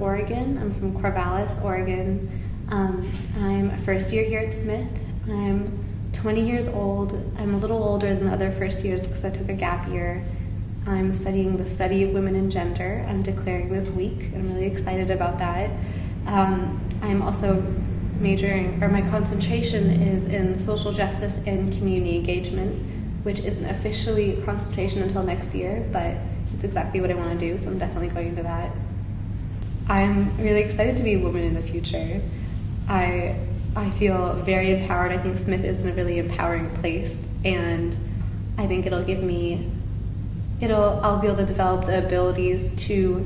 Oregon. I'm from Corvallis, Oregon. I'm a first year here at Smith. I'm 20 years old. I'm a little older than the other first years because I took a gap year. I'm studying the study of women and gender. I'm declaring this week. I'm really excited about that. I'm also my concentration is in social justice and community engagement, which isn't officially a concentration until next year, but it's exactly what I want to do, so I'm definitely going to that. I'm really excited to be a woman in the future. I feel very empowered. I think Smith is a really empowering place, and I think I'll be able to develop the abilities to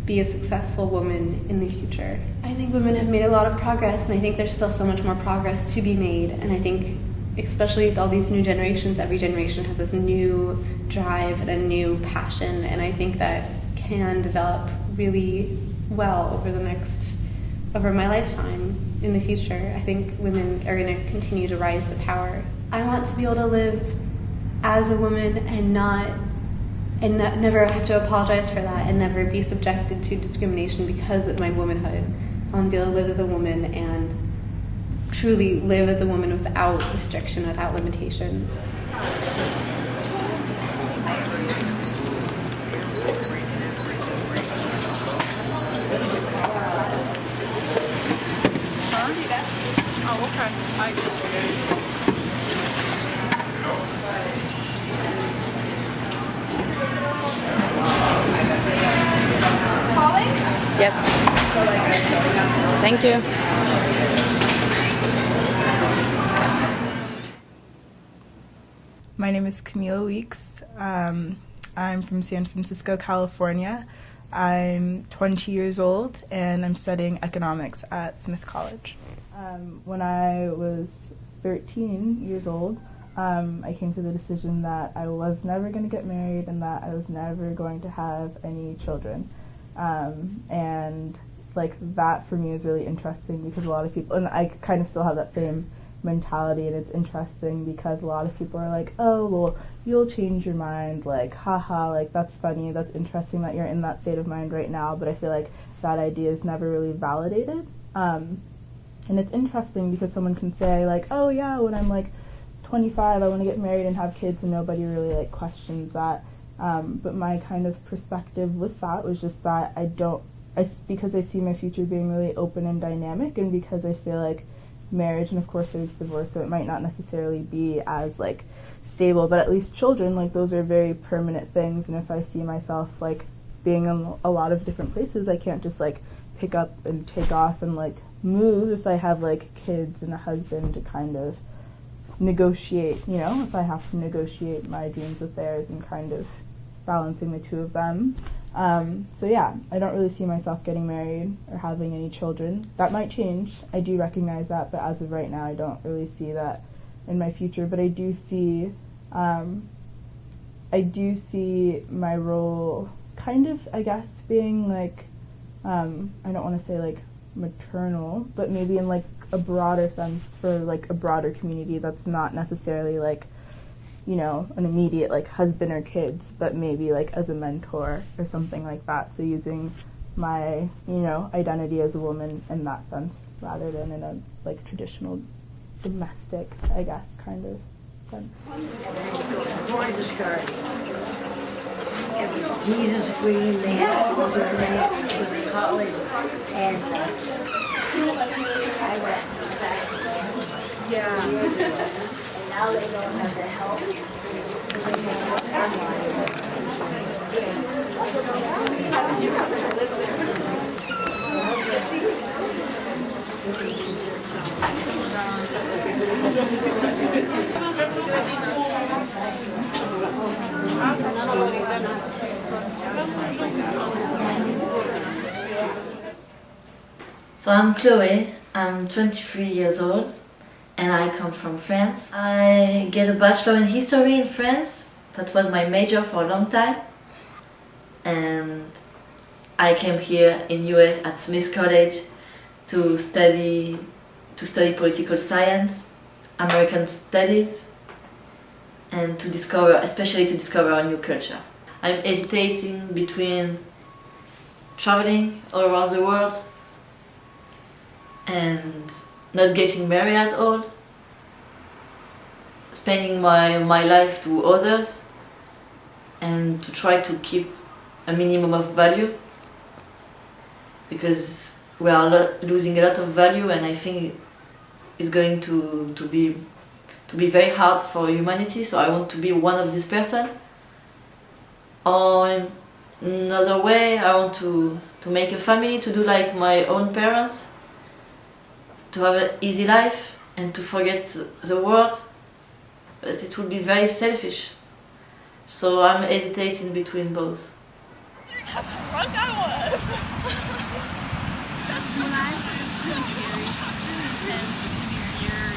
be a successful woman in the future. I think women have made a lot of progress, and I think there's still so much more progress to be made, and I think especially with all these new generations, every generation has this new drive and a new passion, and I think that can develop really well over my lifetime in the future. I think women are going to continue to rise to power. I want to be able to live as a woman and never have to apologize for that and never be subjected to discrimination because of my womanhood. I want to be able to live as a woman and truly live as a woman without restriction, without limitation. Oh, okay. Yes. Thank you. My name is Camila Weeks. I'm from San Francisco, California. I'm 20 years old and I'm studying economics at Smith College. When I was 13 years old, I came to the decision that I was never going to get married and that I was never going to have any children. And like that for me is really interesting because a lot of people, and I kind of still have that same mentality, and it's interesting because a lot of people are like, oh, well, you'll change your mind, like, haha, like, that's funny, that's interesting that you're in that state of mind right now, but I feel like that idea is never really validated. And it's interesting because someone can say, like, oh, yeah, when I'm, like, 25, I want to get married and have kids, and nobody really, like, questions that. But my kind of perspective with that was just that because I see my future being really open and dynamic, and because I feel like marriage, and of course there's divorce, so it might not necessarily be as like stable, but at least children, like those are very permanent things, and if I see myself like being in a lot of different places, I can't just like pick up and take off and like move if I have like kids and a husband to kind of negotiate, you know, if I have to negotiate my dreams with theirs and kind of balancing the two of them. So yeah, I don't really see myself getting married or having any children. That might change. I do recognize that, but as of right now, I don't really see that in my future. But I do see my role kind of, I guess, being like, I don't want to say like maternal, but maybe in like a broader sense for like a broader community that's not necessarily like, you know, an immediate like husband or kids, but maybe like as a mentor or something like that. So using my, you know, identity as a woman in that sense rather than in a like traditional domestic, I guess, kind of sense. Born discouraged. It was Jesus Green, they had all the grants for the college, and I went back. Yeah. And now they don't have the help. So I'm Chloe, I'm 23 years old and I come from France. I get a bachelor in history in France. That was my major for a long time. And I came here in US at Smith College to study political science, American studies, and especially to discover a new culture. I'm hesitating between traveling all around the world and not getting married at all, spending my life to others and to try to keep a minimum of value, because we are losing a lot of value, and I think it's going to be very hard for humanity. So I want to be one of this person. Or in another way, I want to make a family, to do like my own parents, to have an easy life and to forget the world, but it would be very selfish. So I'm hesitating between both. How drunk I was! That's so scary.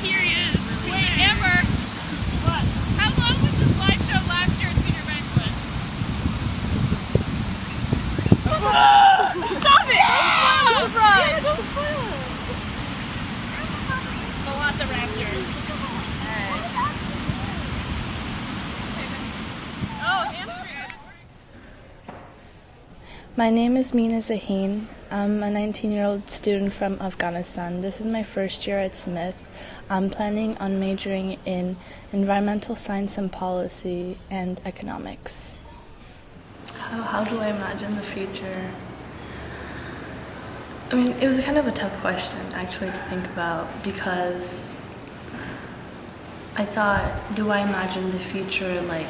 Period. Wait, Amber! What? How long was the slideshow last year at Senior Banquet? Stop it! Don't spoil it! Don't spoil it! Velociraptor. Oh, hamster. My name is Mina Zaheen. I'm a 19-year-old student from Afghanistan. This is my first year at Smith. I'm planning on majoring in environmental science and policy and economics. How do I imagine the future? I mean, it was kind of a tough question actually to think about, because I thought, do I imagine the future like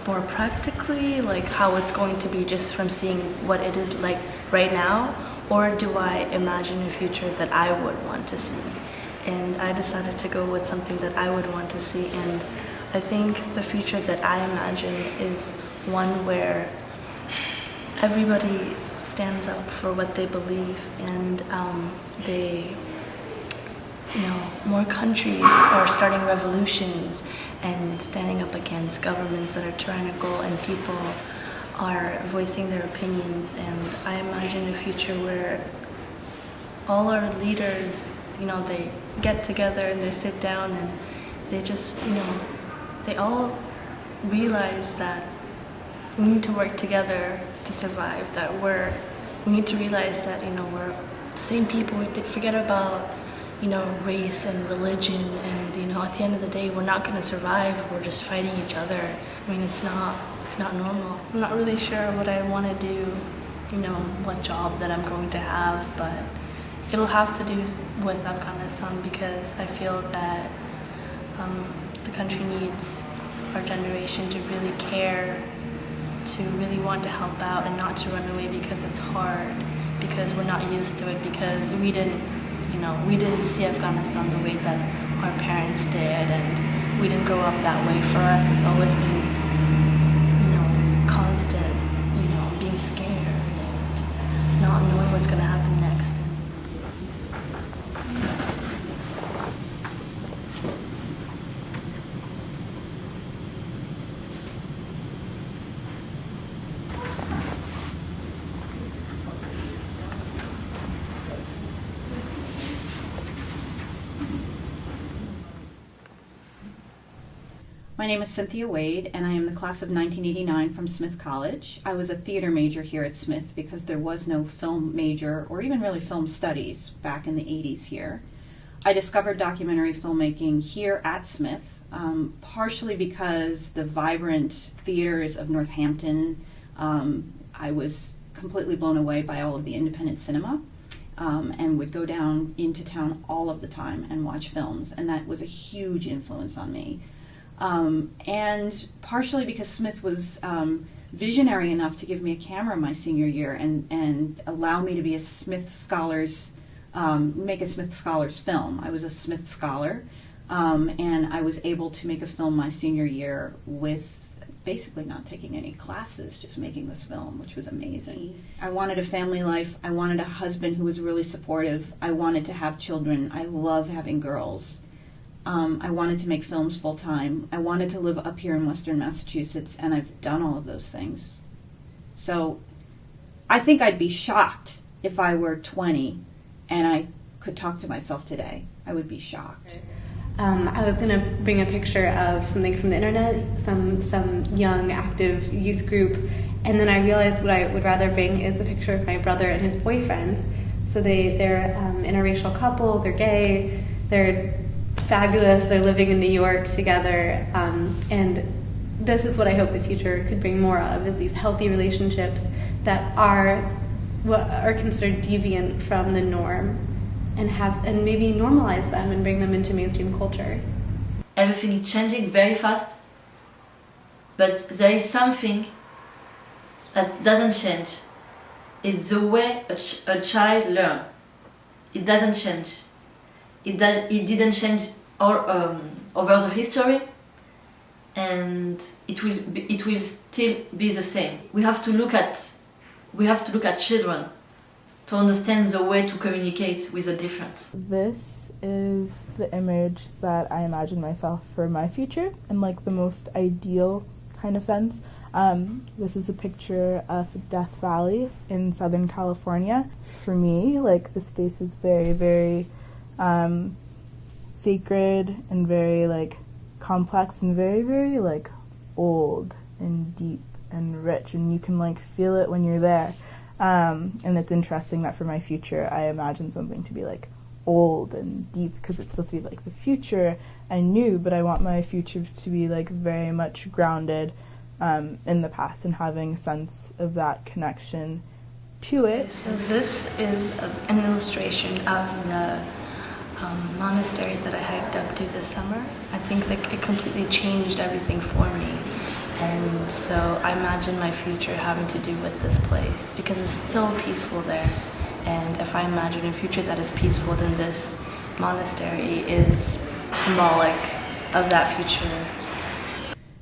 more practically, like how it's going to be just from seeing what it is like right now, or do I imagine a future that I would want to see? And I decided to go with something that I would want to see, and I think the future that I imagine is one where everybody stands up for what they believe, and more countries are starting revolutions and standing up against governments that are tyrannical, and people are voicing their opinions. And I imagine a future where all our leaders, they get together and they sit down and they just, they all realize that we need to work together to survive, that we need to realize that, we're the same people. We forget about race and religion, and at the end of the day, we're not going to survive if we're just fighting each other. I mean, it's not normal. I'm not really sure what I want to do, what job that I'm going to have, but it'll have to do with Afghanistan, because I feel that the country needs our generation to really care, to really want to help out and not to run away because it's hard, because we're not used to it, because we didn't see Afghanistan the way that our parents did, and we didn't grow up that way. For us, it's always been, constant, being scared and not knowing what's going to happen next. My name is Cynthia Wade, and I am the class of 1989 from Smith College. I was a theater major here at Smith because there was no film major or even really film studies back in the 80s here. I discovered documentary filmmaking here at Smith, partially because the vibrant theaters of Northampton, I was completely blown away by all of the independent cinema, and would go down into town all of the time and watch films, and that was a huge influence on me. And partially because Smith was visionary enough to give me a camera my senior year and allow me to be a Smith Scholars, make a Smith Scholars film. I was a Smith Scholar, and I was able to make a film my senior year with basically not taking any classes, just making this film, which was amazing. I wanted a family life. I wanted a husband who was really supportive. I wanted to have children. I love having girls. I wanted to make films full-time. I wanted to live up here in Western Massachusetts, and I've done all of those things. So I think I'd be shocked if I were 20 and I could talk to myself today. I would be shocked. I was going to bring a picture of something from the internet, some young active youth group, And then I realized what I would rather bring is a picture of my brother and his boyfriend. So they're interracial couple, they're gay, they're fabulous, they're living in New York together, and this is what I hope the future could bring more of, is these healthy relationships that are what are considered deviant from the norm, and maybe normalize them and bring them into mainstream culture. Everything is changing very fast, but there is something that doesn't change. It's the way a child learns. It doesn't change. It didn't change over the history, and it will still be the same. We have to look at children to understand the way to communicate with the different. This is the image that I imagine myself for my future in like the most ideal kind of sense. This is a picture of Death Valley in Southern California. For me, like, the space is very, very sacred and very like complex and very, very like old and deep and rich, and you can like feel it when you're there. And it's interesting that for my future I imagine something to be like old and deep because it's supposed to be like the future and new, but I want my future to be like very much grounded in the past and having a sense of that connection to it. So this is an illustration of the monastery that I hiked up to this summer. I think that it completely changed everything for me. And so I imagine my future having to do with this place because it was so peaceful there. And if I imagine a future that is peaceful, then this monastery is symbolic of that future.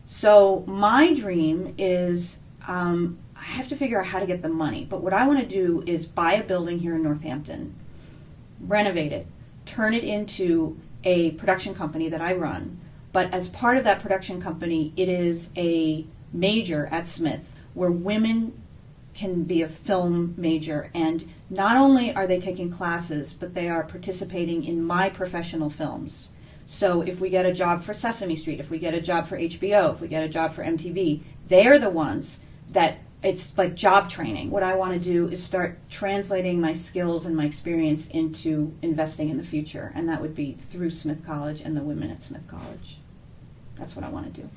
So my dream is, I have to figure out how to get the money, but what I want to do is buy a building here in Northampton, renovate it, turn it into a production company that I run. But as part of that production company, it is a major at Smith where women can be a film major. And not only are they taking classes, but they are participating in my professional films. So if we get a job for Sesame Street, if we get a job for HBO, if we get a job for MTV, they're the ones that it's like job training. What I want to do is start translating my skills and my experience into investing in the future. And that would be through Smith College and the women at Smith College. That's what I want to do.